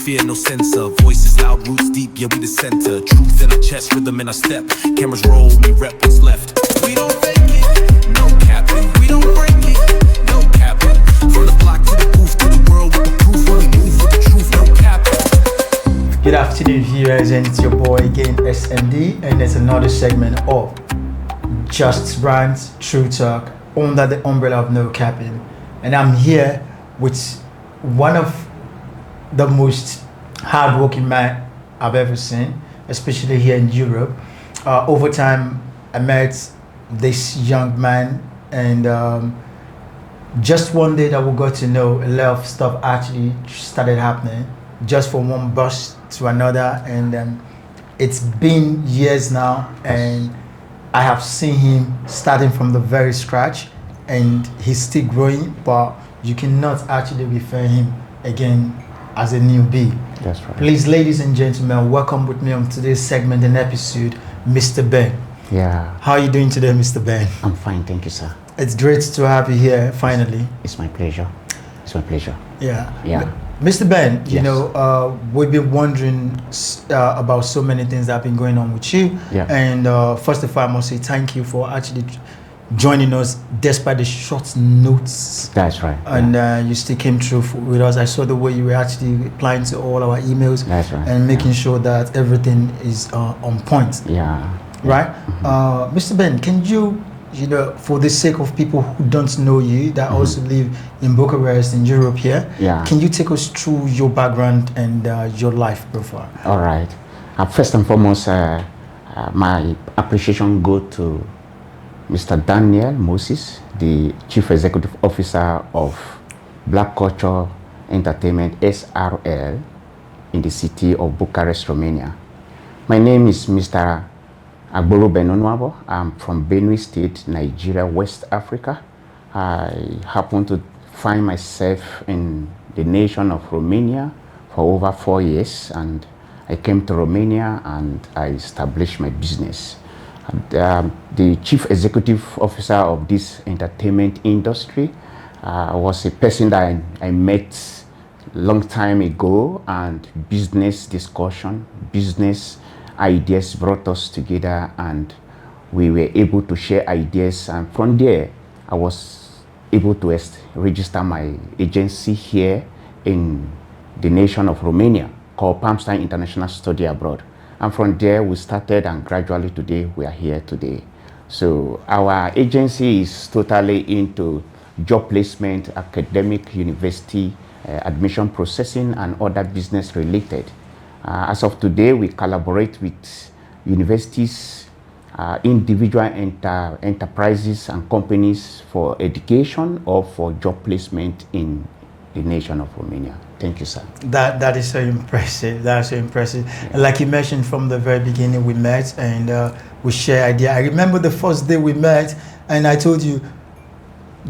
fear, no censor. Voices loud, roots deep, yeah, we the center. Truth in our chest, rhythm in our step. Cameras roll, we rep what's left. We don't fake it, no capping. We don't break it, no capping. From the block to the booth, to the world with the proof. We move with the truth, no capping. Good afternoon, viewers, and it's your boy again, SMD, and there's another segment of Just Brands, True Talk, under the umbrella of Nocapping. And I'm here with one of the most hardworking men I've ever seen, especially here in Europe. Over time, I met this young man, and just one day that we got to know, a lot of stuff actually started happening, just from one bus to another. And it's been years now, and I have seen him starting from the very scratch, and he's still growing, but you cannot actually refer him again as a newbie. That's right. Please, ladies and gentlemen, welcome with me on today's segment and episode, Mr. Ben. Yeah. How are you doing today, Mr. Ben? I'm fine, thank you, sir. It's great to have you here, finally. It's my pleasure. It's my pleasure. Yeah. Yeah. Mr. Ben, you Yes. know, we've been wondering about so many things that have been going on with you. Yeah. And first of all, I must say thank you for actually joining us despite the short notes. That's right. And you still came through with us. I saw the way you were actually replying to all our emails. That's right. And making sure that everything is on point. Yeah. Right? Mm-hmm. Mr. Ben, can you know, for the sake of people who don't know you, that also live in Bucharest, in Europe here, can you take us through your background and your life profile? All right. First and foremost, my appreciation goes to Mr. Daniel Moses, the Chief Executive Officer of Black Culture Entertainment, SRL, in the city of Bucharest, Romania. My name is Mr. Agbo Reuben Onuabor. I'm from Benue State, Nigeria, West Africa. I happen to find myself in the nation of Romania for over 4 years, and I came to Romania and I established my business. The Chief Executive Officer of this entertainment industry was a person that I met long time ago, and business discussion, business ideas brought us together, and we were able to share ideas, and from there I was able to register my agency here in the nation of Romania called Palmstein International Study Abroad. And from there we started, and gradually today we are here today. So our agency is totally into job placement, academic, university, admission processing, and other business related. As of today, we collaborate with universities, individual enterprises and companies for education or for job placement in the nation of Romania. Thank you, sir. That is so impressive. That's so impressive. Yeah. Like you mentioned, from the very beginning we met, and we share idea. I remember the first day we met, and I told you,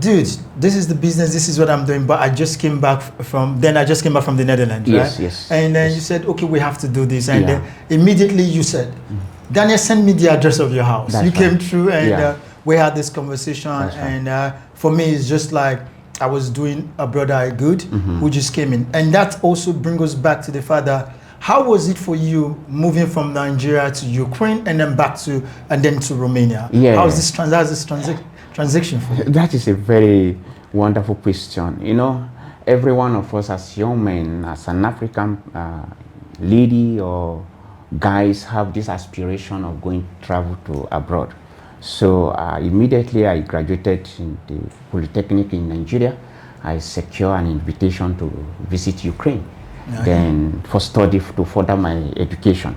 dude, this is the business, this is what I'm doing, but I just came back from the Netherlands, yes, right? Yes. And then you said, okay, we have to do this. And then immediately you said, Daniel, send me the address of your house. That's you right. Came through, and we had this conversation. That's and for me, it's just like I was doing a brother I good who just came in. And that also brings us back to the fact that how was it for you moving from Nigeria to Ukraine and then back to, and then to Romania? Yeah. How's this transition for you? That is a very wonderful question. You know, every one of us as young men, as an African lady or guys, have this aspiration of going to travel to abroad. So immediately I graduated in the Polytechnic in Nigeria. I secured an invitation to visit Ukraine, then for study to further my education.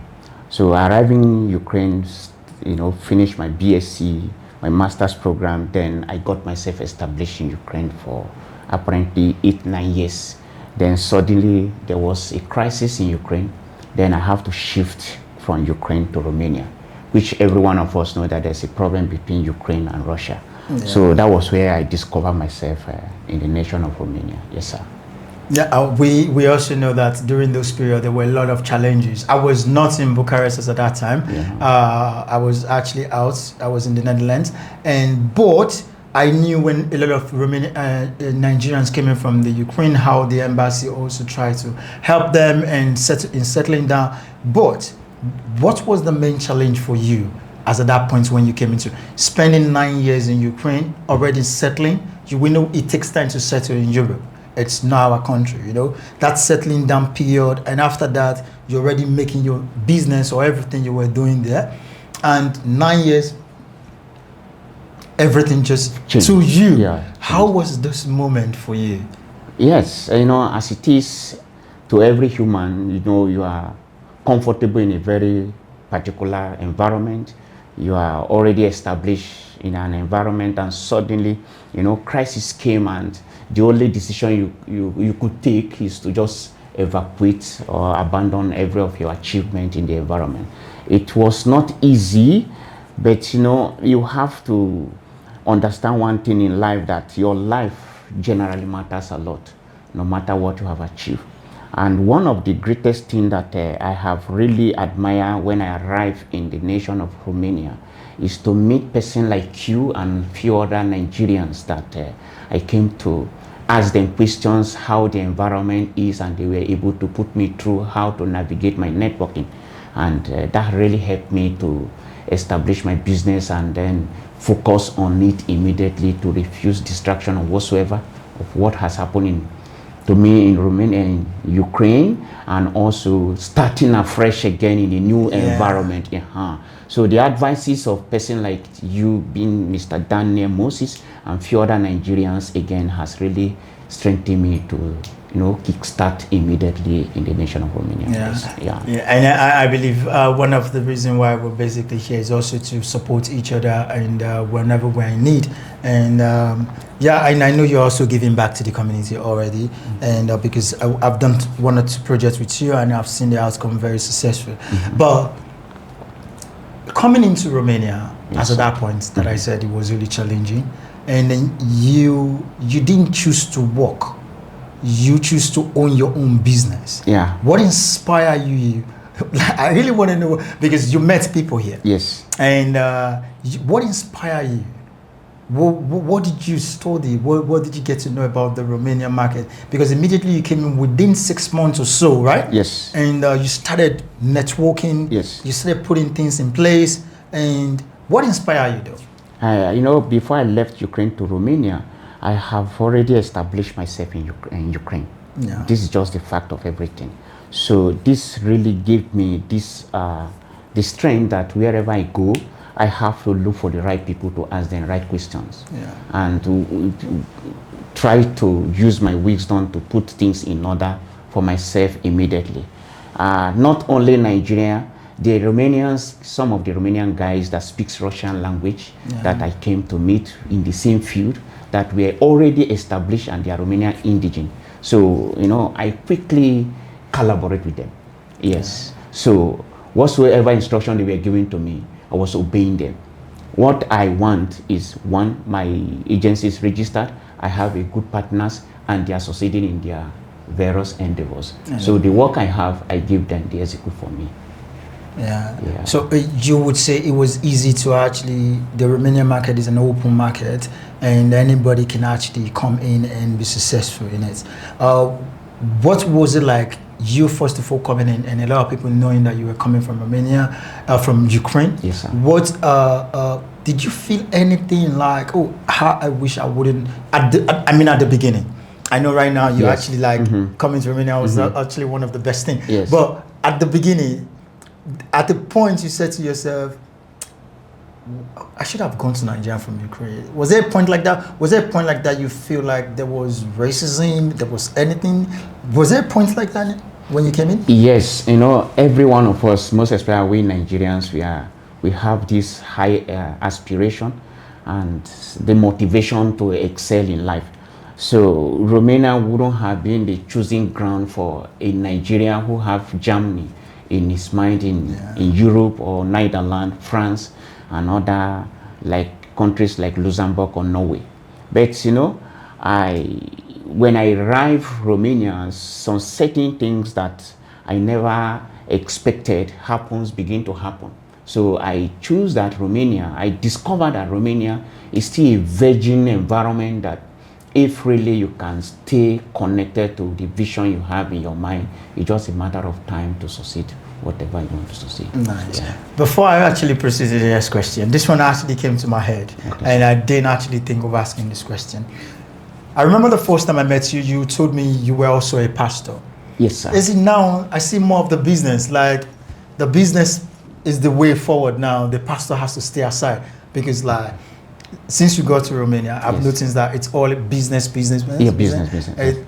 So arriving in Ukraine, you know, finished my BSc, my master's program. Then I got myself established in Ukraine for apparently 8-9 years. Then suddenly there was a crisis in Ukraine. Then I have to shift from Ukraine to Romania, which every one of us know that there's a problem between Ukraine and Russia. Yeah. So that was where I discovered myself in the nation of Romania. Yes, sir. Yeah, we also know that during those periods there were a lot of challenges. I was not in Bucharest at that time. Yeah. I was actually out. I was in the Netherlands, but I knew when a lot of Nigerians came in from the Ukraine, how the embassy also tried to help them and settling down. But what was the main challenge for you as at that point when you came into spending 9 years in Ukraine, already settling? We know it takes time to settle in Europe. It's not our country, that settling down period. And after that, you're already making your business or everything you were doing there. And 9 years, everything just changed. To you. Yeah, how was this moment for you? Yes, as it is to every human, you are comfortable in a very particular environment. You are already established in an environment, and suddenly, crisis came, and the only decision you could take is to just evacuate or abandon every of your achievement in the environment. It was not easy, but you have to understand one thing in life, that your life generally matters a lot, no matter what you have achieved. And one of the greatest things that I have really admired when I arrived in the nation of Romania is to meet person like you and few other Nigerians that I came to ask them questions how the environment is, and they were able to put me through how to navigate my networking. And that really helped me to establish my business and then focus on it immediately, to refuse distraction or whatsoever of what has happened to me in Romania and Ukraine, and also starting afresh again in a new environment. So the advices of person like you, being Mr. Daniel Moses, and few other Nigerians again has really strengthened me to kickstart immediately in the nation of Romania. And I believe one of the reasons why we're basically here is also to support each other, and whenever we're in need. And and I know you're also giving back to the community already, and because I've done 1 or 2 projects with you, and I've seen the outcome very successful. But coming into Romania, as at that point that I said, it was really challenging, and then you didn't choose to work. You choose to own your own business. What inspired you? I really want to know, because you met people here. Yes. And what inspired you? What did you study? What did you get to know about the Romanian market? Because immediately you came in within 6 months or so, right? Yes. And you started networking. Yes. You started putting things in place. And what inspired you though? Before I left Ukraine to Romania, I have already established myself in Ukraine. This is just the fact of everything. So this really gave me this the strength that wherever I go, I have to look for the right people to ask them right questions, and to try to use my wisdom to put things in order for myself immediately. Not only Nigeria, the Romanians, some of the Romanian guys that speaks Russian language that I came to meet in the same field, that were already established and they are Romanian indigenous. So, I quickly collaborate with them. Yes. So, whatsoever instruction they were giving to me, I was obeying them. What I want is, one, my agency is registered, I have a good partners, and they are succeeding in their various endeavors. So the work I have, I give them, they execute for me. So you would say it was easy to actually, the Romanian market is an open market, and anybody can actually come in and be successful in it. What was it like, you first of all coming in, and a lot of people knowing that you were coming from Romania, from Ukraine? Yes, sir. What did you feel anything like, oh, how I wish I wouldn't, at the beginning? I know right now you actually like coming to Romania was actually one of the best things. Yes. But at the beginning, at the point you said to yourself, I should have gone to Nigeria from Ukraine. Was there a point like that? Was there a point like that you feel like there was racism, there was anything? Was there a point like that when you came in? Yes, every one of us, most especially we Nigerians, we have this high aspiration and the motivation to excel in life. So Romania wouldn't have been the choosing ground for a Nigerian who have Germany in his mind in Europe or Netherlands, France, and other countries like Luxembourg or Norway. But when I arrived Romania, some certain things that I never expected begin to happen. So I choose that Romania. I discovered that Romania is still a virgin environment that if really you can stay connected to the vision you have in your mind, it's just a matter of time to succeed whatever you want to succeed. Nice. Yeah. Before I actually proceed to the next question, this one actually came to my head, and I didn't actually think of asking this question. I remember the first time I met you, you told me you were also a pastor. Yes, sir. Is it now? I see more of the business. Like the business is the way forward now. The pastor has to stay aside because, like, since you got to Romania, I've noticed that it's all business. Yeah, business.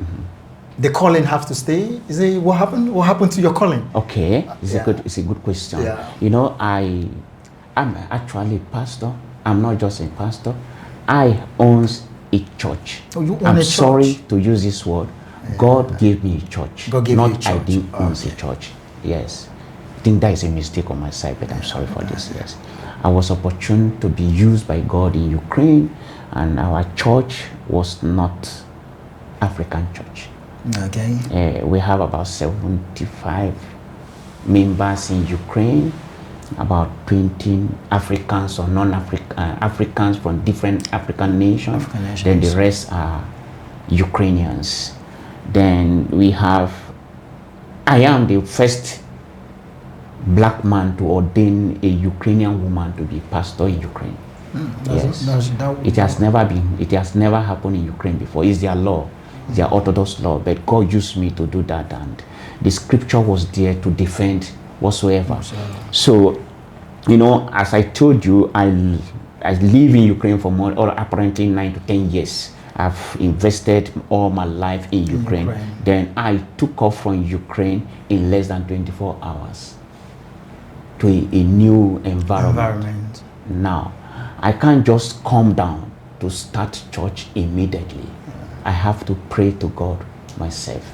The calling have to stay. Is it what happened? What happened to your calling? Okay, it's a good question. Yeah. You know, I'm actually a pastor. I'm not just a pastor. I own a church. Oh, you own I'm a church? sorry to use this word. Yeah. God gave me a church. God gave not you a church. I didn't own a church. Yes. I think that is a mistake on my side, but I'm sorry for this. Yes. I was opportune to be used by God in Ukraine, and our church was not African church. Okay. We have about 75 members in Ukraine, about 20 Africans or non-African Africans from different African nations. Then the rest are Ukrainians. Then I am the first black man to ordain a Ukrainian woman to be pastor in Ukraine. Yes. It has never happened in Ukraine before. It's their law. Their Orthodox law, but God used me to do that, and the scripture was there to defend whatsoever. So, you know, as I told you, I live in Ukraine for more, or apparently 9 to 10 years. I've invested all my life in Ukraine. Then I took off from Ukraine in less than 24 hours to a new environment. Now, I can't just come down to start church immediately. I have to pray to God myself.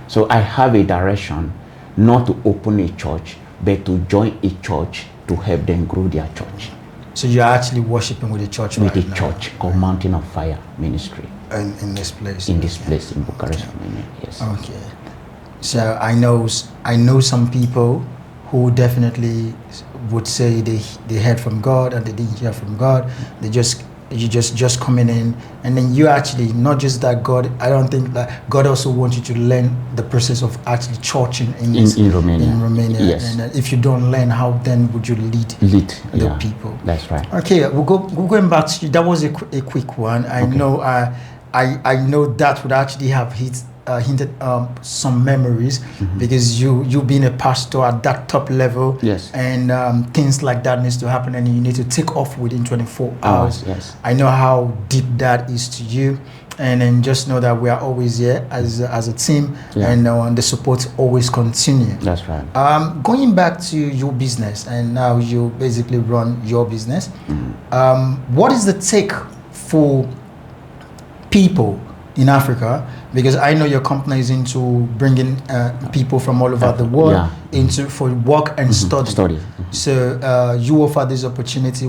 So I have a direction not to open a church, but to join a church to help them grow their church. So you're actually worshiping with the church with the church called Mountain of Fire Ministry. In this place? In this place in Bucharest, Romania, yes. Okay. So I know some people who definitely would say they heard from God and they didn't hear from God. You just coming in, and then you actually, not just that, God, I don't think that God also wants you to learn the process of actually churching in Romania. Yes. And if you don't learn, how then would you lead the people? That's right. Okay, we're going back to you. That was a quick one. I know that would actually have hinted some memories, because you being a pastor at that top level, yes, and things like that needs to happen, and you need to take off within 24 hours. Yes. I know how deep that is to you, and then just know that we are always here as a team, and the support always continue. That's right. Going back to your business, and now you basically run your business. What is the take for people in Africa? Because I know your company is into bringing people from all over the world into for work and study. So you offer this opportunity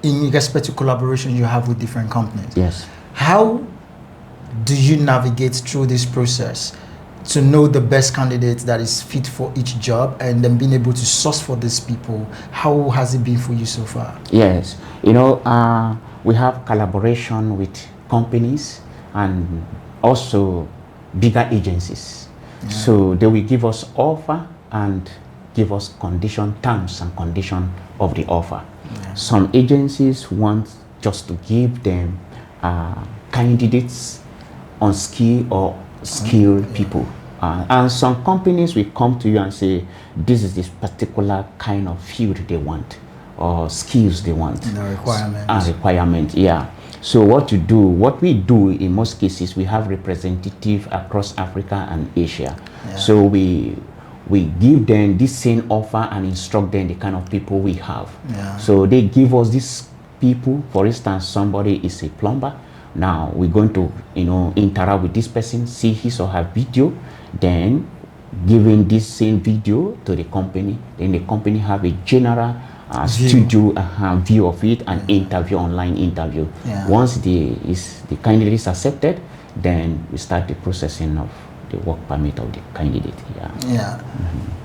in respect to collaboration you have with different companies. Yes. How do you navigate through this process to know the best candidate that is fit for each job, and then being able to source for these people? How has it been for you so far? Yes. You know, we have collaboration with companies and also bigger agencies. So they will give us offer and give us terms and condition of the offer. Some agencies want just to give them candidates on skill or skilled people. And some companies will come to you and say, this is this particular kind of field they want, or skills they want. The requirements. Requirement, yeah. So what we do in most cases, we have representative across Africa and Asia. So we give them this same offer and instruct them the kind of people we have. So they give us these people. For instance, somebody is a plumber. Now we're going to interact with this person, see his or her video, then giving this same video to the company. Then the company have a general studio view of it, and online interview. Once the candidate is accepted, then we start the processing of the work permit of the candidate. Yeah. Yeah,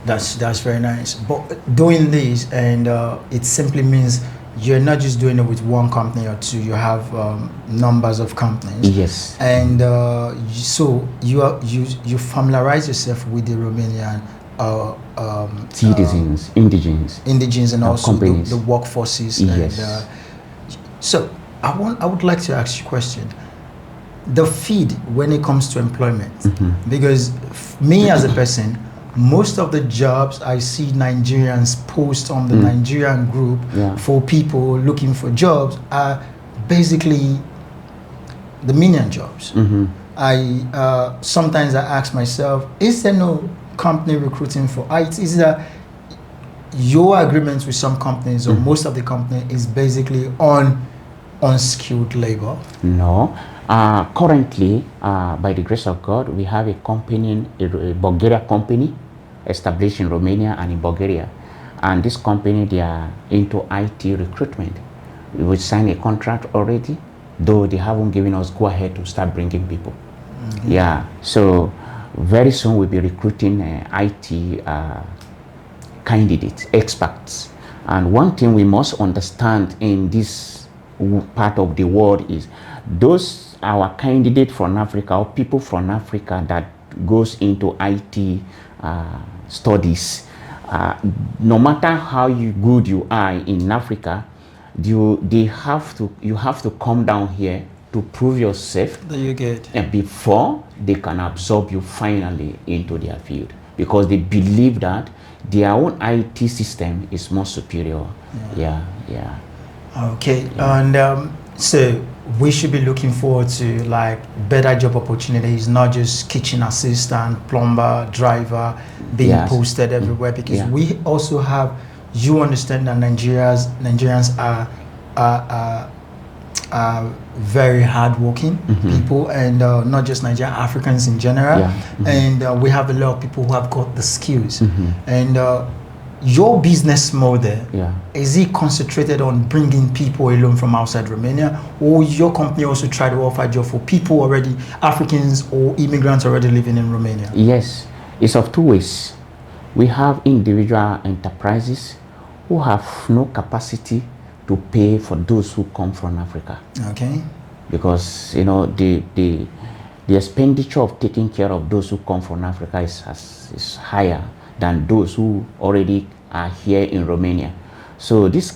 that's very nice. But doing this, and it simply means you're not just doing it with one company or two. You have numbers of companies. Yes. And so you familiarize yourself with the Romanian Citizens, indigens, and also companies. the workforces. Yes. And, so I would like to ask you a question. The feed when it comes to employment, because me as a person, most of the jobs I see Nigerians post on the Nigerian group for people looking for jobs are basically the menial jobs. I sometimes I ask myself, is there no company recruiting for IT? Is there your agreements with some companies or most of the company is basically on unskilled labor? No. Currently, by the grace of God, we have a company, a Bulgaria company, established in Romania and in Bulgaria. And this company, they are into IT recruitment. We signed a contract already, though they haven't given us go ahead to start bringing people. Yeah, so very soon we'll be recruiting IT candidates, experts. And one thing we must understand in this part of the world is those our candidate from Africa or people from Africa that goes into IT studies, no matter how good you are in Africa, you have to come down here to prove yourself That you get. and before they can absorb you finally into their field, because they believe that their own IT system is more superior. Yeah. Okay, and so we should be looking forward to like better job opportunities, not just kitchen assistant, plumber, driver being posted everywhere, because we also have, you understand that Nigerians are very hardworking people, and not just Nigerian, Africans in general. And we have a lot of people who have got the skills. And your business model, is it concentrated on bringing people alone from outside Romania, or your company also try to offer job for people already, Africans or immigrants already living in Romania? Yes, it's of two ways. We have individual enterprises who have no capacity to pay for those who come from Africa. Okay. Because the expenditure of taking care of those who come from Africa is higher than those who already are here in Romania. So this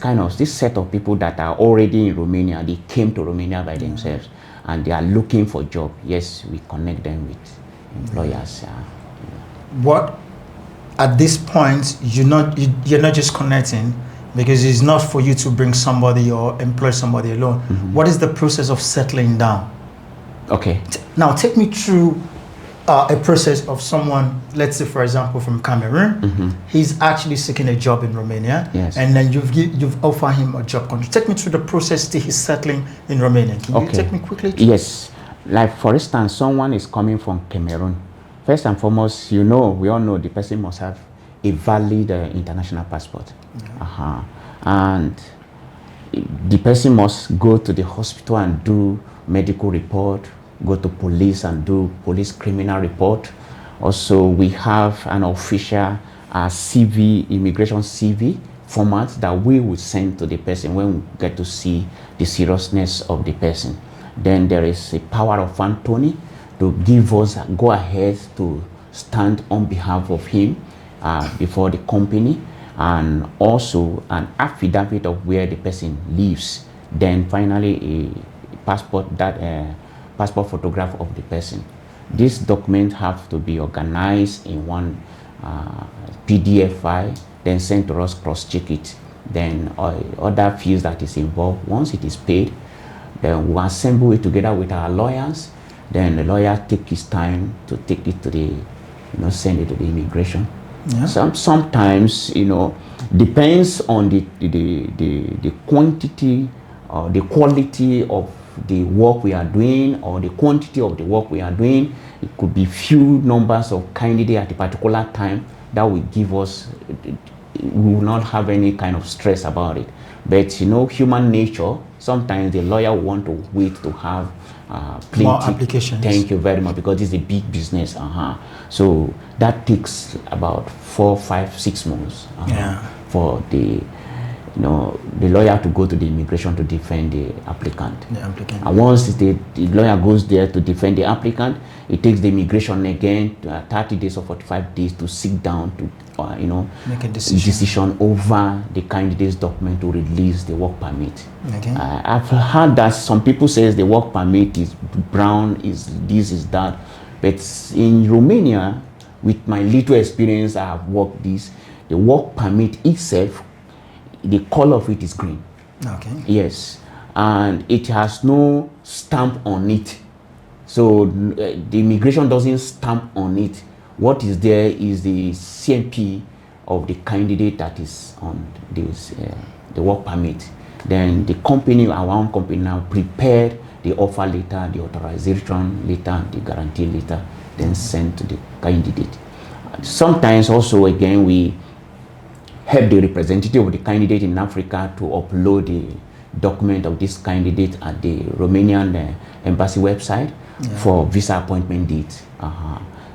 set of people that are already in Romania, they came to Romania by themselves and they are looking for job. Yes, we connect them with employers. What at this point you're not just connecting, because it's not for you to bring somebody or employ somebody alone. What is the process of settling down? Okay. Now take me through a process of someone, let's say for example from Cameroon, he's actually seeking a job in Romania, and then you've offered him a job contract. Take me through the process till he's settling in Romania. Can you take me quickly through? Yes. Like for instance, someone is coming from Cameroon. First and foremost, we all know the person must have a valid international passport. And the person must go to the hospital and do medical report, go to police and do police criminal report. Also, we have an official CV, immigration CV format that we would send to the person when we get to see the seriousness of the person. Then there is a power of attorney to give us a go ahead to stand on behalf of him before the company, and also an affidavit of where the person lives. Then finally a passport photograph of the person. These documents have to be organized in one PDF file, then sent to us, cross-check it. Then other fees that is involved. Once it is paid, then we assemble it together with our lawyers. Then the lawyer takes his time to take it to the, send it to the immigration. Sometimes, depends on the quantity or the quality of the work we are doing or the quantity of the work we are doing. It could be few numbers of candidates at a particular time that will give us, we will not have any kind of stress about it. But you know, human nature, sometimes the lawyer want to wait to have plenty more applications. Thank you very much, because it's a big business. So that takes about 4, 5, 6 months for the lawyer to go to the immigration to defend the applicant. And once the lawyer goes there to defend the applicant, it takes the immigration again 30 days or 45 days to sit down to make a decision over the candidate's document to release the work permit. Okay. I've heard that some people say the work permit is brown, is this, is that, but in Romania, with my little experience, I have worked this. The work permit itself, the color of it is green. Okay. Yes, and it has no stamp on it. So the immigration doesn't stamp on it. What is there is the CMP of the candidate that is on this the work permit. Then the company, our own company now, prepared the offer letter, the authorization letter, the guarantee letter, then sent to the candidate. Sometimes also, again, we help the representative of the candidate in Africa to upload the document of this candidate at the Romanian embassy website for visa appointment date.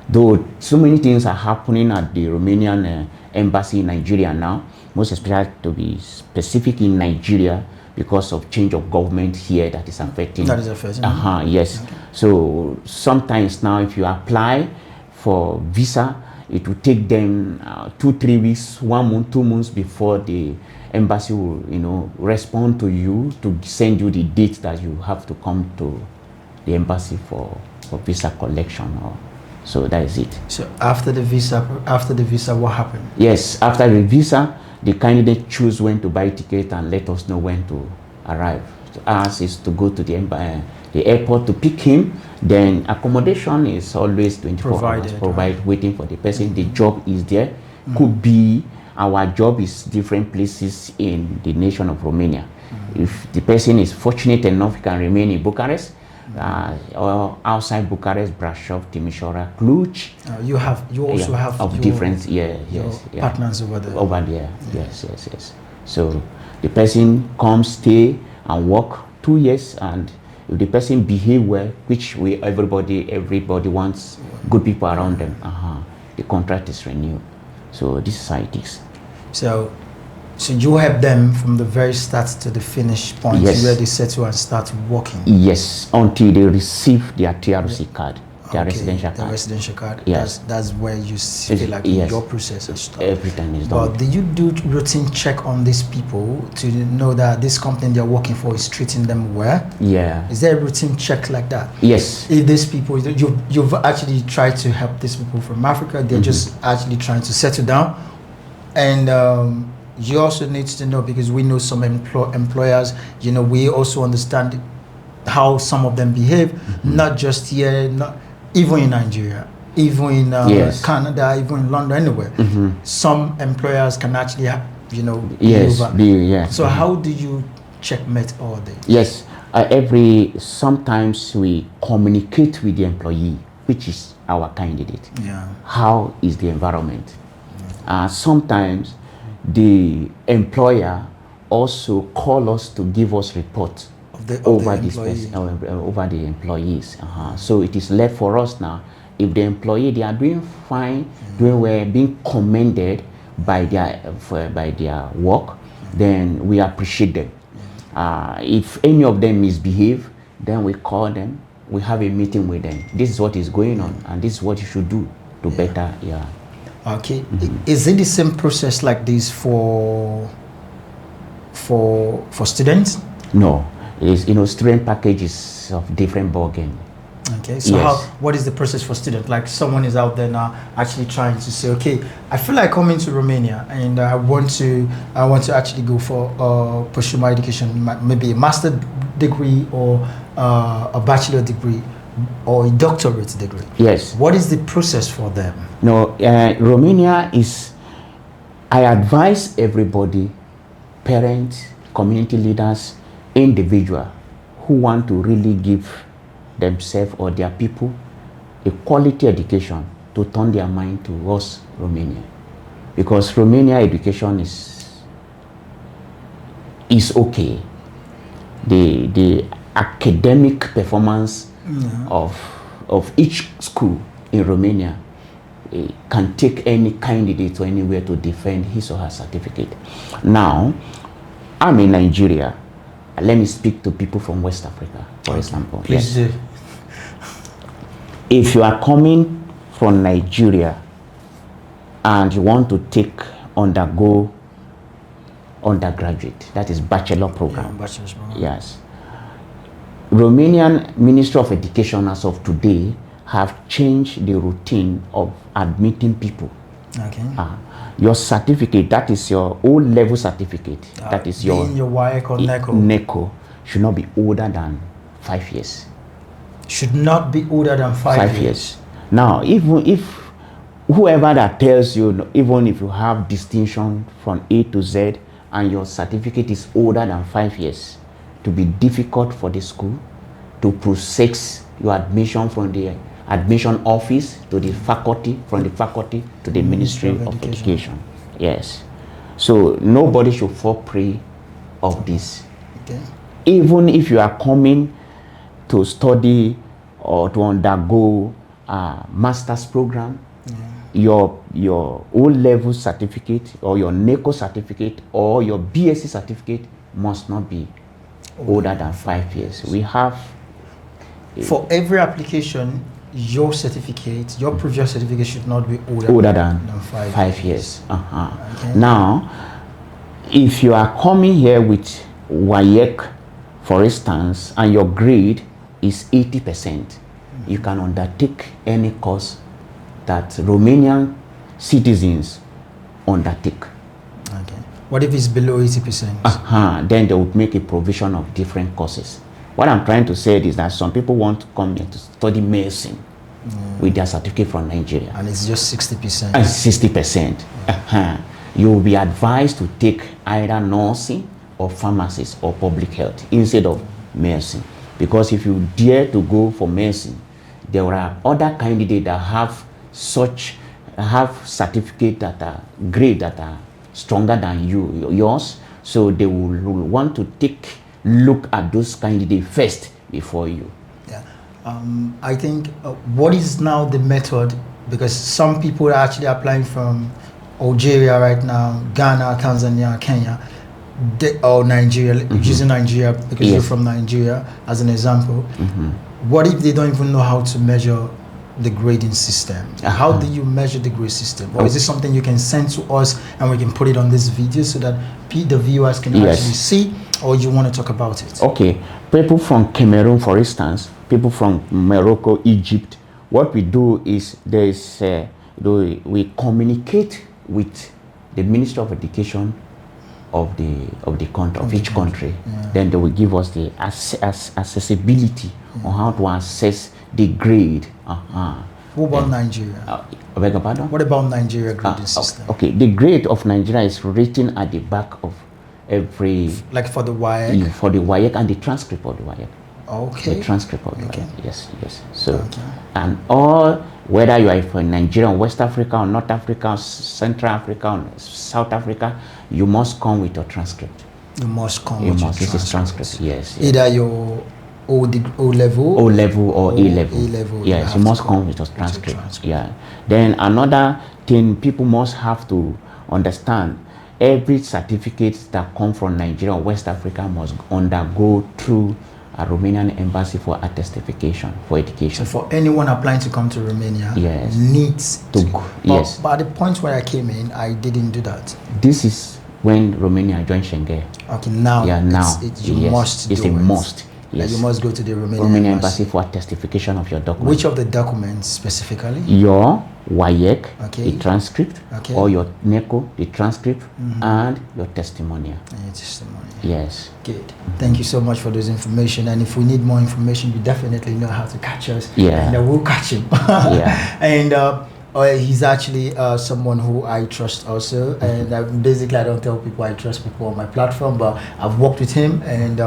Though so many things are happening at the Romanian embassy in Nigeria now, most especially to be specific in Nigeria, because of change of government here that is affecting. That is affecting. Yes. Okay. So sometimes now, if you apply for visa, it will take them 2-3 weeks, 1 month, 2 months before the embassy will, respond to you to send you the date that you have to come to the embassy for visa collection. So that is it. So after the visa, what happened? Yes, after the visa, the candidate choose when to buy ticket and let us know when to arrive. So ours is to go to the airport to pick him. Then accommodation is always 24 hours provided, waiting for the person. The job is there. Could be our job is different places in the nation of Romania. If the person is fortunate enough, he can remain in Bucharest, or outside Bucharest, Brașov, Timișoara, Cluj. You also have of different partners over there. Over there, yes. So the person comes, stay, and work 2 years, and if the person behave well, which everybody wants good people around them, the contract is renewed. So this is how it is. So you help them from the very start to the finish point, where they settle and start working. Yes, until they receive their TRC card, their residential card. The residential card. Yes, that's where you feel like your process is done. Everything is done. But do you do routine check on these people to know that this company they're working for is treating them well? Yeah. Is there a routine check like that? Yes. If these people, you've actually tried to help these people from Africa, they're just actually trying to settle down, and you also need to know, because we know some employers, we also understand how some of them behave, not just here, even in Nigeria, even in Canada, even in London, anywhere. Some employers can actually So how do you checkmate all this? Yes, sometimes we communicate with the employee, which is our candidate. How is the environment? Sometimes the employer also call us to give us report over the employees. So it is left for us now. If the employee, they are doing fine, doing well, being commended by their work, then we appreciate them. If any of them misbehave, then we call them, we have a meeting with them. This is what is going on, and this is what you should do to better. Okay. Is it the same process like this for students? No, it is student packages of different ballgame. Okay, so what is the process for students? Like someone is out there now actually trying to say, okay, I feel like coming to Romania and I want to actually go for pursue my education, maybe a master's degree or a bachelor degree or a doctorate degree. Yes. What is the process for them? No, Romania is, I advise everybody, parents, community leaders, individual who want to really give themselves or their people a quality education to turn their mind towards Romania. Because Romania education is is okay. The academic performance of each school in Romania can take any candidate to anywhere to defend his or her certificate. Now, I'm in Nigeria. Let me speak to people from West Africa, for example. Please do. If you are coming from Nigeria and you want to undergo undergraduate, that is bachelor program. Bachelor's program. Yes. Romanian Ministry of Education as of today have changed the routine of admitting people. Okay. Your certificate, that is your O-level certificate, that is your WAEC or NECO. NECO, should not be older than 5 years. Should not be older than 5 years. Now, even if whoever that tells you, even if you have distinction from A to Z and your certificate is older than 5 years, to be difficult for the school to process your admission from the admission office to the faculty, from the faculty to the Ministry of Education. Yes. So nobody should fall prey of this. Okay. Even if you are coming to study or to undergo a master's program, your O-level certificate or your NECO certificate or your BSc certificate must not be older than 5 years. We have for every application, your certificate, your previous certificate should not be older than 5 years. Okay. Now, if you are coming here with WAEC, for instance, and your grade is 80%, you can undertake any course that Romanian citizens undertake. Okay. What if it's below 80%? Then they would make a provision of different courses. What I'm trying to say is that some people want to come here to study medicine with their certificate from Nigeria. And it's just 60%. And 60%. You will be advised to take either nursing or pharmacies or public health instead of medicine. Because if you dare to go for medicine, there are other candidates that have certificate that are grade that are stronger than yours. So they will want to look at those candidates first before you. Yeah. I think what is now the method, because some people are actually applying from Algeria right now, Ghana, Tanzania, Kenya, or Nigeria, using Nigeria because you're from Nigeria as an example. What if they don't even know how to measure the grading system? How do you measure the grade system? Or is this something you can send to us and we can put it on this video so that the viewers can actually see, or you want to talk about it? Okay. People from Cameroon, for instance, people from Morocco, Egypt, what we do is we communicate with the Ministry of Education of the country, of each country. Then they will give us the accessibility on how to assess the grade. What about Nigeria? Beg your pardon? What about Nigeria grading system? Okay, the grade of Nigeria is written at the back of every... Like for the WAEC? For the WAEC and the transcript of the WAEC. Okay. The transcript of the WAEC. Yes. So, and all, whether you are from Nigeria, West Africa, or North Africa, Central Africa, or South Africa, you must come with your transcript. You must come with your transcript. This is transcript, yes. Either your O-level or A-level. A-level. Yes, you must come with your transcript. Yeah. Then another thing people must have to understand, every certificate that come from Nigeria or West Africa must undergo through a Romanian embassy for attestification for education. So for anyone applying to come to Romania, needs to go. Yes. But at the point where I came in, I didn't do that. This is when Romania joined Schengen. Okay, now. Yeah, now. You must do it. It's a must. Yes. You must go to the Romanian embassy for attestification of your documents. Which of the documents specifically? Your WAEC, the transcript, or your NECO, the transcript, and your testimonial. And your testimonial. Yes. Good. Thank you so much for this information. And if we need more information, you definitely know how to catch us. Yeah. And we'll catch him. Yeah. And he's actually someone who I trust also. And basically, I don't tell people I trust people on my platform, but I've worked with him, and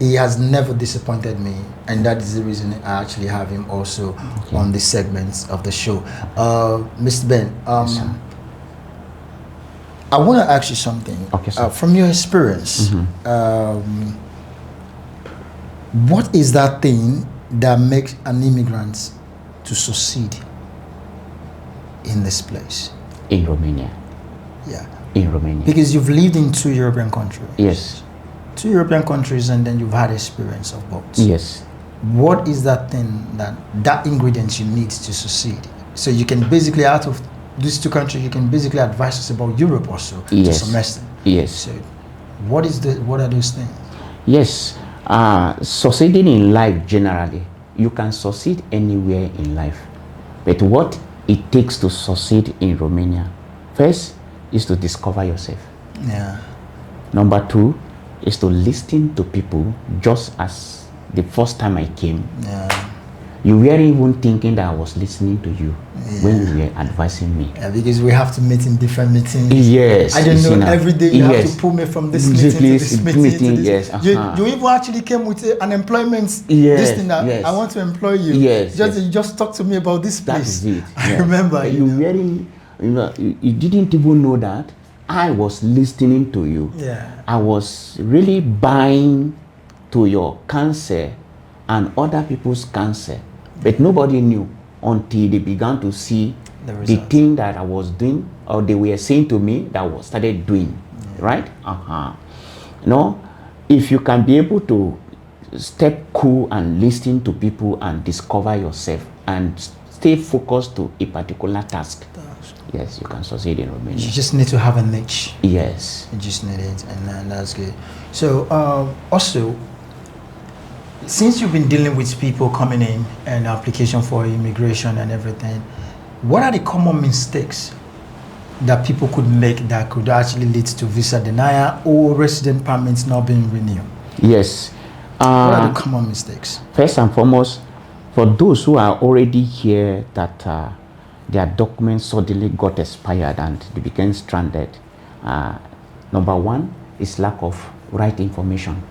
he has never disappointed me, and that is the reason I actually have him also on the segments of the show. Mr. Ben, yes, I want to ask you something. Okay, sir. From your experience, what is that thing that makes an immigrant to succeed in this place? In Romania. Yeah. In Romania. Because you've lived in 2 European countries. Yes. 2 European countries, and then you've had experience of both. Yes. What is that thing, that ingredient you need to succeed? So you can basically, out of these 2 countries, you can basically advise us about Europe also to some extent. Yes. So what are those things? Yes. Succeeding in life generally, you can succeed anywhere in life. But what it takes to succeed in Romania, first is to discover yourself. Yeah. Number 2 is to listen to people. Just as the first time I came, you weren't even thinking that I was listening to you when you were advising me. Yeah, because we have to meet in different meetings. Yes. I don't know, every day you have to pull me from this meeting to this meeting. To this. Yes. You even actually came with an employment this thing that I want to employ you. Yes. You just talk to me about this place. That is it. I remember. You weren't, you didn't even know that I was listening to you. Yeah. I was really buying to your cancer and other people's cancer, but nobody knew until they began to see the thing that I was doing, or they were saying to me that I was started doing. Right? If you can be able to step cool and listen to people and discover yourself and stay focused to a particular task, yes, you can succeed in Romania. You just need to have a niche. Yes. You just need it, and that's good. So also, since you've been dealing with people coming in and application for immigration and everything, what are the common mistakes that people could make that could actually lead to visa denial or resident permits not being renewed? Yes. What are the common mistakes? First and foremost, for those who are already here that their documents suddenly got expired and they became stranded, number 1 is lack of right information.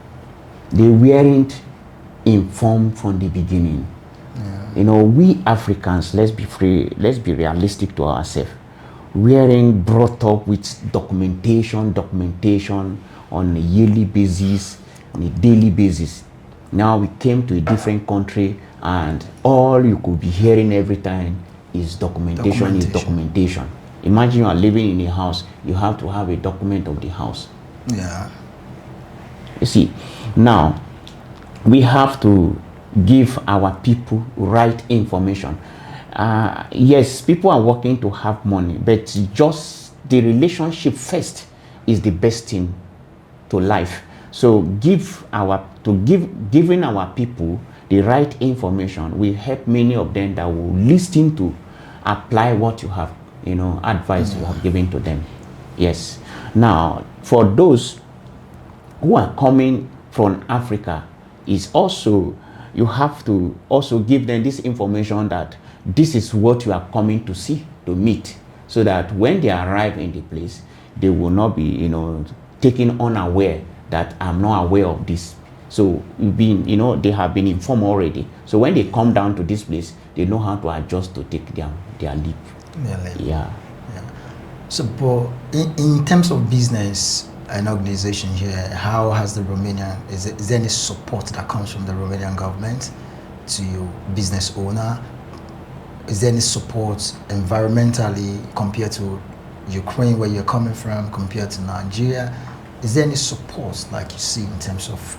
They weren't informed from the beginning. We Africans, let's be realistic to ourselves. We aren't brought up with documentation on a yearly basis, on a daily basis. Now we came to a different country and all you could be hearing every time is documentation. Imagine you are living in a house, you have to have a document of the house. Yeah. You see, now we have to give our people right information. Yes, people are working to have money, but just the relationship first is the best thing to life. So giving our people the right information will help many of them that will listen to apply what you have, advice you have given to them. Yes. Now, for those who are coming from Africa, is also, you have to also give them this information that this is what you are coming to see, to meet, so that when they arrive in the place, they will not be, taken unaware that I'm not aware of this. So they have been informed already. So when they come down to this place, they know how to adjust to take their leap. Yeah. So, but in terms of business and organization here, how has the Romanian, is there any support that comes from the Romanian government to your business owner? Is there any support environmentally compared to Ukraine, where you're coming from, compared to Nigeria? Is there any support like you see in terms of?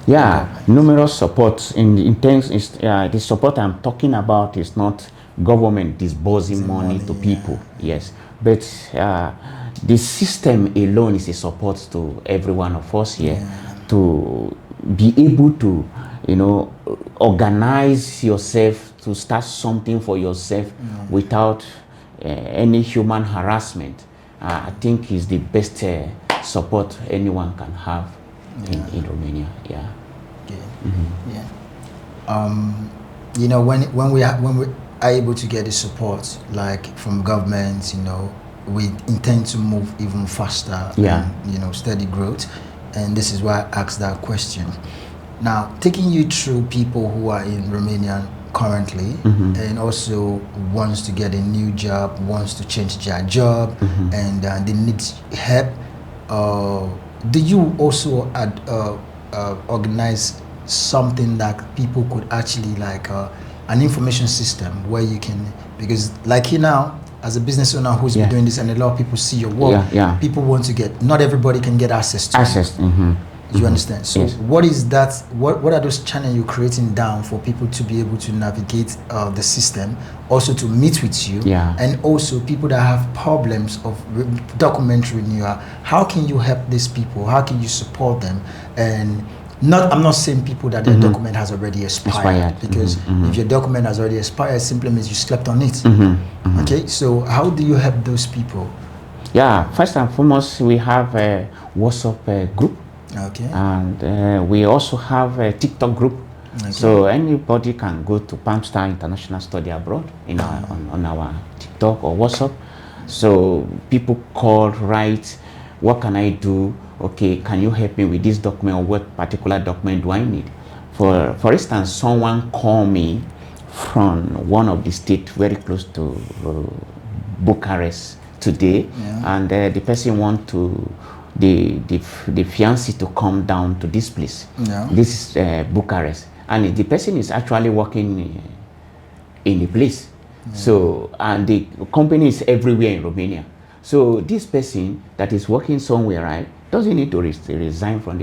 Yeah, numerous supports in terms is the support I'm talking about is not government disbursing money to people. Yes, but the system alone is a support to every one of us here to be able to organize yourself, to start something for yourself without any human harassment. I think is the best support anyone can have in Romania. Yeah. When we are able to get the support like from government, we intend to move even faster and steady growth, and this is why I asked that question. Now, taking you through people who are in Romania currently, and also wants to get a new job, wants to change their job, and they need help. Do you also organize something that people could actually like an information system where you can, because like you now as a business owner who's been doing this, and a lot of people see your work, people want to get, not everybody can get access to you understand? So what is that, what are those channels you're creating down for people to be able to navigate the system, also to meet with you, and also people that have problems of document renewal? How can you help these people? How can you support them? And not, I'm not saying people that their document has already expired, because if your document has already expired, it simply means you slept on it. Okay, so how do you help those people? Yeah, first and foremost, we have a WhatsApp group. Okay. And we also have a TikTok group. So anybody can go to Palmstar International Study Abroad in our, on our TikTok or WhatsApp. So people call, write, what can I do? Okay, can you help me with this document, or what particular document do I need? For instance, someone called me from one of the states very close to Bucharest today, and the person want to the fiancé to come down to this place. This is Bucharest, and the person is actually working in the place. So, and the company is everywhere in Romania. So this person that is working somewhere, right, doesn't need to resign from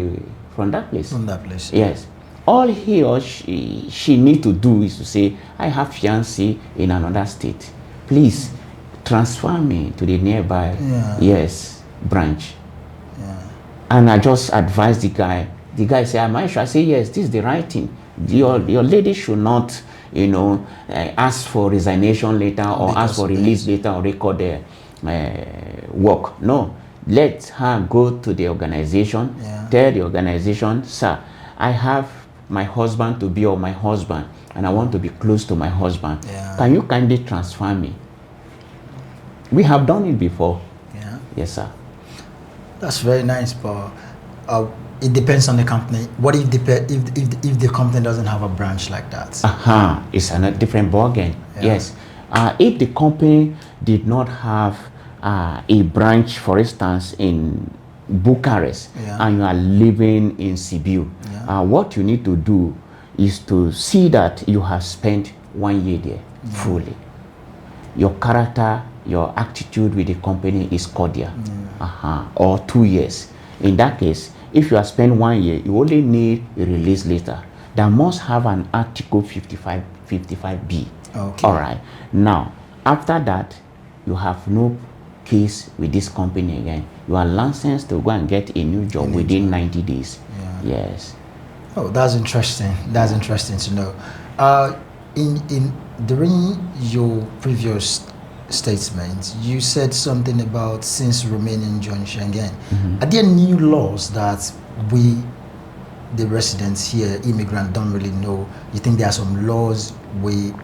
that place. From that place. Yes. All he or she need to do is to say, I have fiancé in another state. Please transfer me to the nearby branch. And I just advised the guy. The guy said, am I sure? I say, yes, this is the right thing. Your lady should not, you know, ask for resignation later, or ask for release later, or record the work. No, let her go to the organization, tell the organization, sir, I have my husband to be, or my husband, and I want to be close to my husband. Can you kindly transfer me? We have done it before. Yes, sir. That's very nice, but it depends on the company. What if the company doesn't have a branch like that? It's a different ballgame. Yes. If the company did not have a branch, for instance, in Bucharest, and you are living in Sibiu, what you need to do is to see that you have spent 1 year there fully. Your character, your attitude with the company is cordial. Or 2 years. In that case, if you have spent 1 year, you only need a release letter that must have an article 55B. All right. Now, after that, you have no case with this company again. You are licensed to go and get a new job within 90 days. Yes. Oh, that's interesting. That's interesting to know. During your previous statement, you said something about since Romanian joined Schengen, are there new laws that we, the residents here, immigrants, don't really know? You think there are some laws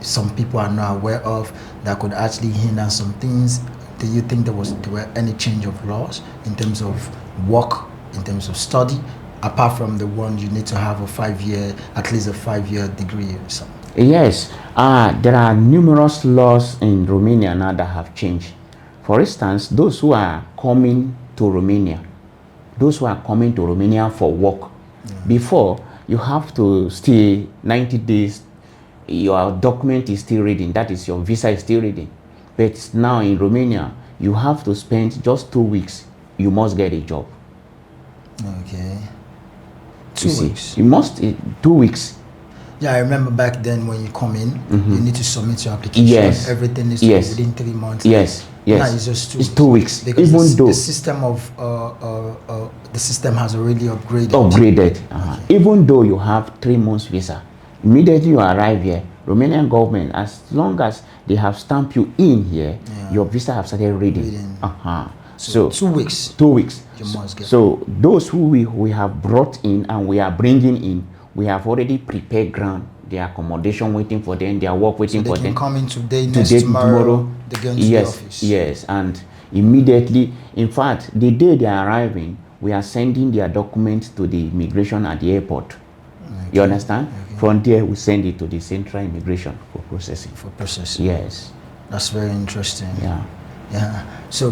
some people are not aware of that could actually hinder some things? Do you think there were any change of laws in terms of work, in terms of study, apart from the one you need to have at least a 5-year degree or something? Yes, there are numerous laws in Romania now that have changed. For instance, those who are coming to Romania for work, before you have to stay 90 days, your document is still reading, that is, your visa is still reading. But now in Romania, you have to spend just 2 weeks, you must get a job. Okay. 2 weeks? You must, 2 weeks. Yeah, I remember back then when you come in, you need to submit your application. Everything is within 3 months. Yes. Now it's just 2 weeks. It's 2 weeks. Because even though the system the system has already upgraded. Okay. Even though you have 3 months visa, immediately you arrive here, Romanian government, as long as they have stamped you in here, your visa have started reading. So 2 weeks. 2 weeks. You must get. So those who we have brought in and we are bringing in, we have already prepared ground, their accommodation waiting for them, their work waiting for them. They can come in today, tomorrow, they go into the office. Yes, and immediately, in fact, the day they are arriving, we are sending their documents to the immigration at the airport. You understand? From there, we send it to the central immigration for processing. For processing. Yes. That's very interesting. Yeah. Yeah. So,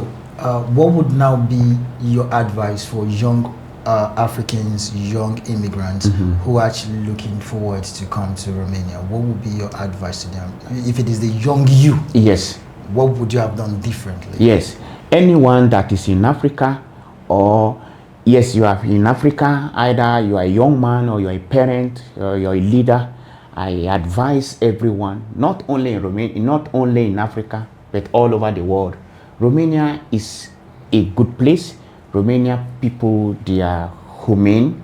what would now be your advice for young Africans, young immigrants who are actually looking forward to come to Romania? What would be your advice to them? If it is the young you, Yes. what would you have done differently? Yes. Anyone that is in Africa, or yes, you are in Africa, either you are a young man or you are a parent or you are a leader, I advise everyone, not only in Romania, not only in Africa, but all over the world. Romania is a good place. Romania people, they are humane,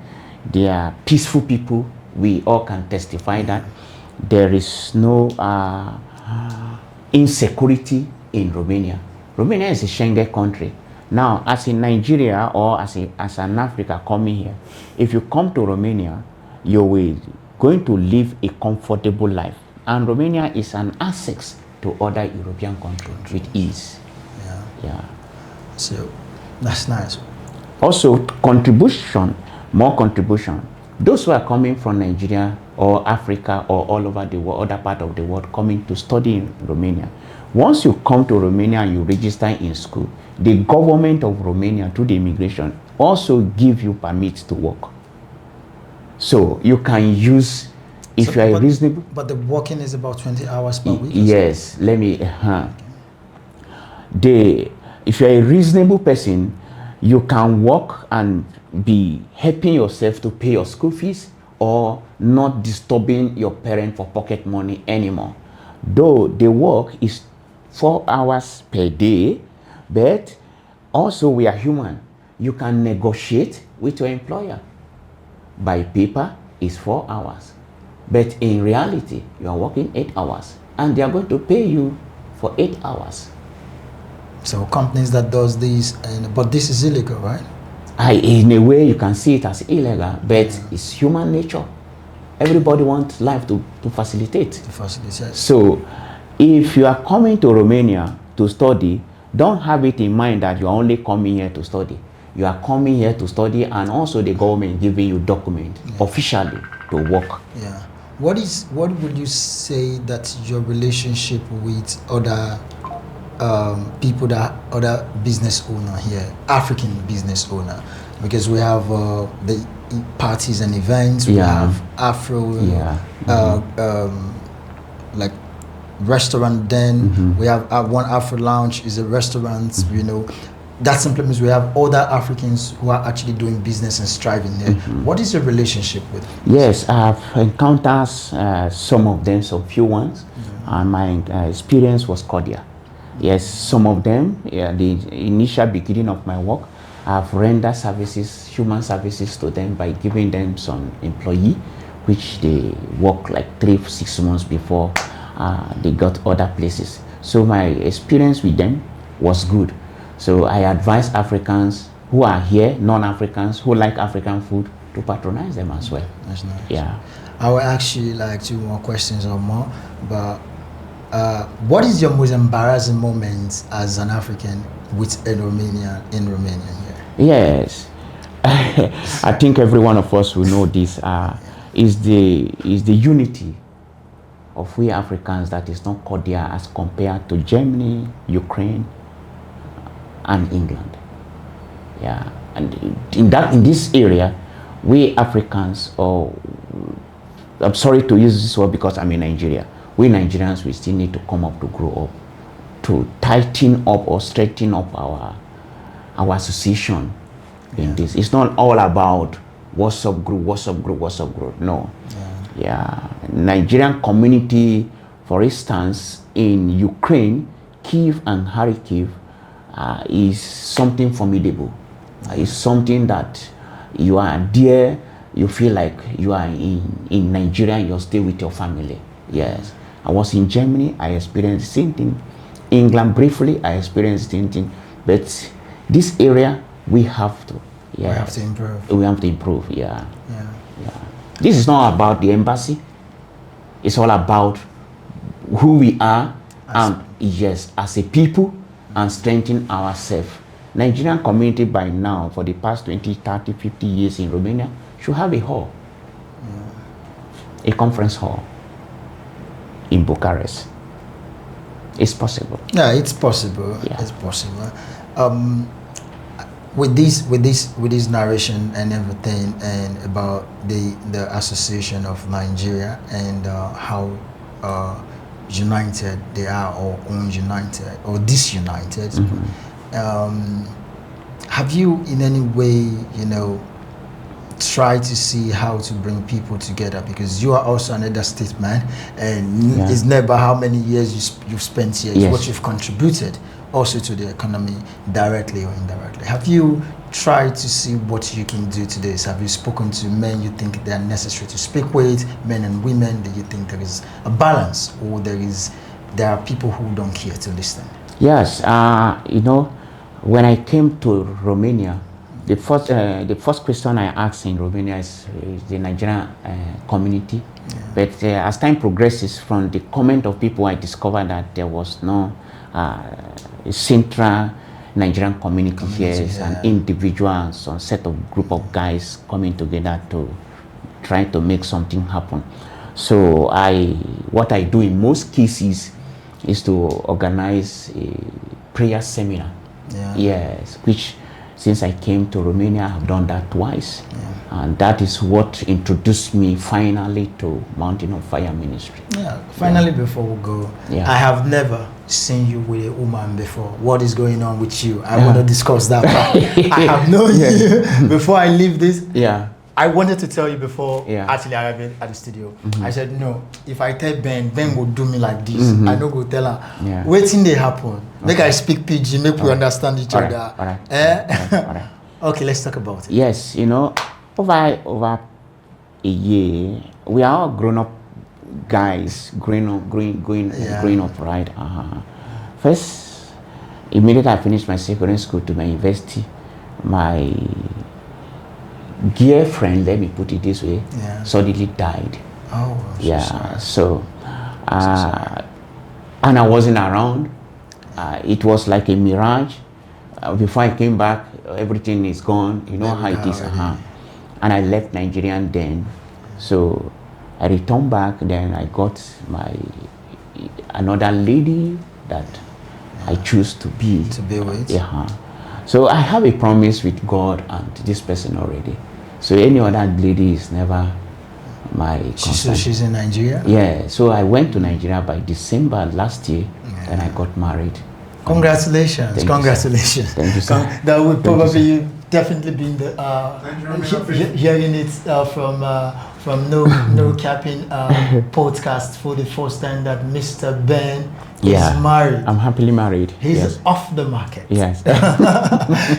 they are peaceful people. We all can testify that. There is no insecurity in Romania. Romania is a Schengen country. Now, as in Nigeria or as an Africa coming here, if you come to Romania, you will going to live a comfortable life. And Romania is an access to other European countries with ease. Yeah. Yeah. So, that's nice. Also, more contribution. Those who are coming from Nigeria or Africa or all over the world, other part of the world, coming to study in Romania. Once you come to Romania and you register in school, the government of Romania, through the immigration, also give you permits to work. So you can use, if you are reasonable. But the working is about 20 hours per week? Yes, let me. If you are a reasonable person, you can work and be helping yourself to pay your school fees or not disturbing your parent for pocket money anymore. Though the work is 4 hours per day, but also we are human. You can negotiate with your employer. By paper is 4 hours, but in reality you are working 8 hours and they are going to pay you for 8 hours. So companies that does this, but this is illegal, right? In a way you can see it as illegal, but it's human nature. Everybody wants life to facilitate. So if you are coming to Romania to study, don't have it in mind that you are only coming here to study. You are coming here to study, and also the government giving you document officially to work. Yeah. What would you say that your relationship with other people, other business owner here, African business owner? Because we have the parties and events. We have Afro, like restaurant. Then we have one Afro lounge is a restaurant. You know. That simply means we have other Africans who are actually doing business and striving there. What is your relationship with them? Yes, I've encountered some of them, some few ones, and my experience was cordial. Yes, some of them, the initial beginning of my work, I've rendered services, human services to them by giving them some employee, which they work like 3-6 months before they got other places. So my experience with them was good. So I advise Africans who are here, non-Africans who like African food, to patronize them as well. That's nice. Yeah. I will actually like 2 more questions or more, but what is your most embarrassing moment as an African with in Romania here? Yes. I think every one of us will know this. Is the unity of we Africans that is not cordial as compared to Germany, Ukraine, and England. Yeah, and in this area, we Africans, or I'm sorry to use this word because I'm in Nigeria, we Nigerians, we still need to come up to grow up, to tighten up or straighten up our association in this. It's not all about WhatsApp group. No. Yeah. Nigerian community, for instance, in Ukraine, Kiev and Kharkiv, is something formidable. It's something that you are there, you feel like you are in Nigeria, you're still with your family. Yes. I was in Germany, I experienced the same thing. England briefly, I experienced the same thing. But this area, we have to. Yes. We have to improve. We have to improve, yeah. This is not about the embassy. It's all about who we are, as a people, and strengthen ourselves. Nigerian community by now, for the past 20, 30, 50 years in Romania, should have a hall. a conference hall in Bucharest. It's possible. Yeah, it's possible. Yeah. It's possible. With this narration and everything, and about the Association of Nigeria and how united they are, or ununited or disunited. Have you in any way, try to see how to bring people together? Because you are also another statesman, and it's never how many years you've spent here. It's what you've contributed also to the economy, directly or indirectly. Have you tried to see what you can do to this? Have you spoken to men you think they are necessary to speak with, men and women? Do you think there is a balance, or there are people who don't care to listen? Yes, when I came to Romania, the first question I asked in Romania is the Nigerian community. But as time progresses, from the comment of people, I discovered that there was no central Nigerian community here. It's an individual and some set of group of guys coming together to try to make something happen. So what I do in most cases is to organize a prayer seminar. Yes, which since I came to Romania, I've done that twice. And that is what introduced me finally to Mountain of Fire Ministry. Finally, before we go, I have never seen you with a woman before. What is going on with you? I want to discuss that part. I have known you before I leave this. I wanted to tell you before actually arriving at the studio. I said, no, if I tell Ben will do me like this. I don't go tell her. Waiting they happen. Make I speak PG, make we understand each other. Okay, let's talk about it. Yes, over a year, we are all grown up guys, growing up, right? First, immediately I finished my secondary school to my university, my dear friend, let me put it this way, suddenly died. So and I wasn't around. It was like a mirage. Before I came back, everything is gone. You know how it is. And I left Nigerian then. So I returned back. Then I got another lady that I choose to be with. So I have a promise with God and this person already. So any other lady is never my concern. So she's in Nigeria? Yeah. So I went to Nigeria by December last year, and I got married. Congratulations! Congratulations! Thank you, sir. That would probably definitely be the hearing it from Nocapping podcast for the first time that Mr. Ben is married. I'm happily married. He's off the market. Yes.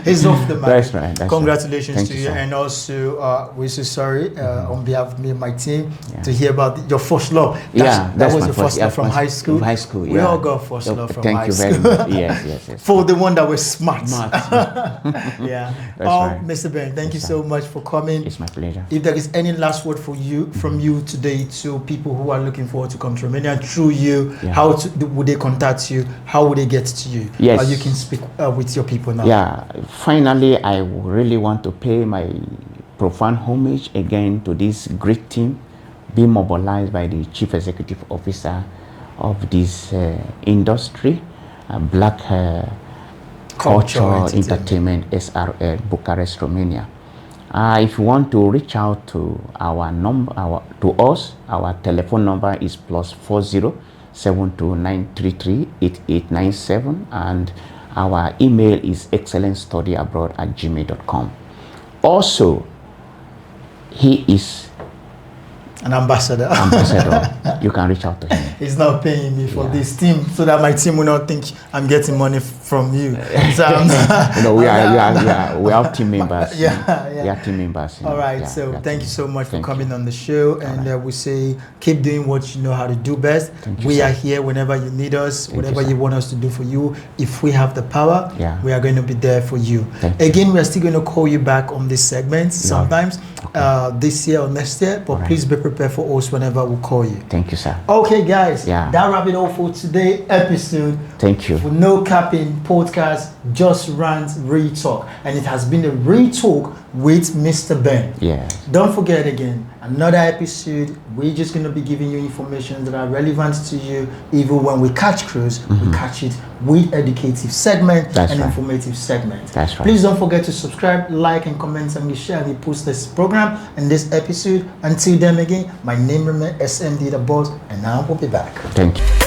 He's off the market. That's right. Congratulations to you. And also, we're so sorry on behalf of me and my team to hear about your first love. That was your first love from high school. High school, We all got first love from high school. Thank you very much. Yes. For the one that was smart. That's right. Mr. Ben, thank you so much for coming. It's my pleasure. If there is any last word from you today to people who are looking forward to come to Romania through you, how would they contact you? How would they get to you? Yes. You can speak with your people now. Finally, I really want to pay my profound homage again to this great team being mobilized by the Chief Executive Officer of this industry, Black Culture Entertainment SRL, Bucharest, Romania. If you want to reach out to our telephone number is +40 72933 8897, and our email is excellencestudyabroad@gmail.com. Also, he is an ambassador. You can reach out to him. He's not paying me for this team, so that my team will not think I'm getting money from you. So we are team members. We are team members. All right. Thank you so much for coming on the show, and we say keep doing what you know how to do best. We are here whenever you need us, whatever you want us to do for you. If we have the power, we are going to be there for you. Again, we are still going to call you back on this segment sometimes this year or next year, but please be prepared for us whenever we call you. Thank you, sir. Okay, guys, that wrap it all for today episode. Thank you. For Nocapping podcast, Just Rant Real Talk, and it has been a real talk with Mr. Ben. Yes. Don't forget again, another episode. We're just going to be giving you information that are relevant to you. Even when we catch crews, we catch it with educative segment and informative segment. That's right. Please don't forget to subscribe, like, and comment, and share and post this program and this episode. Until then again, my name remains SMD the boss, and now we'll be back. Thank you.